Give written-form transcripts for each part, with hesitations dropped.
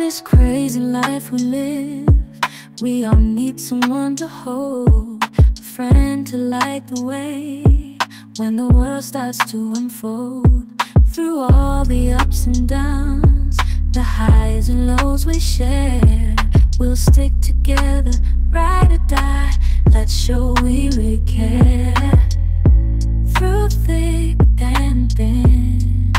this crazy life we live, we all need someone to hold, a friend to light the way when the world starts to unfold. Through all the ups and downs, the highs and lows we share, we'll stick together, ride or die, let's show we really care. Through thick and thin,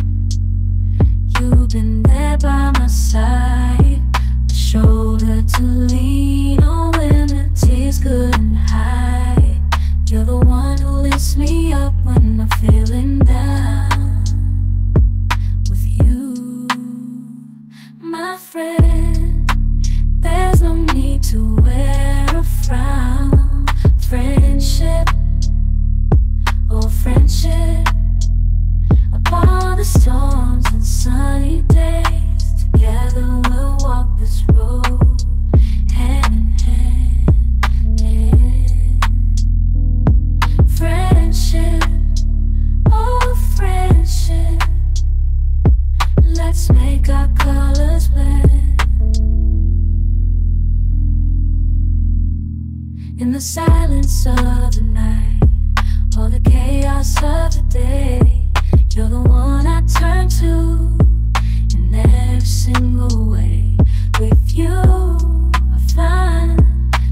you've been there by my side, a shoulder to lean on when the tears couldn't hide. You're the one who lifts me up when I'm feeling down. With you, my friend, there's no need to wear a frown. Friendship, oh friendship, upon the storms and sunny days, together we'll walk this road, hand in hand, yeah. Friendship, oh friendship, let's make our colors blend. In the silence of the night, or the chaos of the day, you're the one I turn to in every single way. With you, I find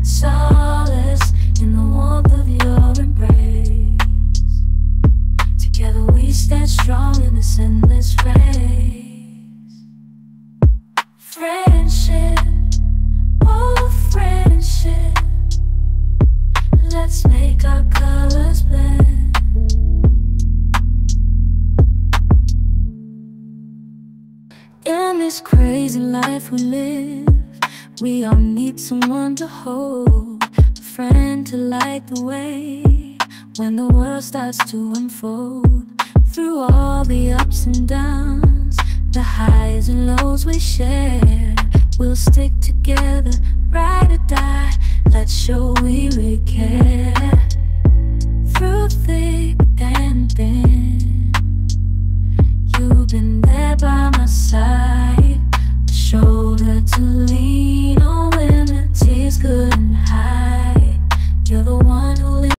solace in the warmth of your embrace. Together we stand strong in this endless race. Friendship, oh friendship, let's make our colors blend. In this crazy life we live, we all need someone to hold, a friend to light the way when the world starts to unfold. Through all the ups and downs, the highs and lows we share, we'll stick together, ride or die, let's show we really care. Through thick and thin, you've been there by my side, a shoulder to lean on when the tears couldn't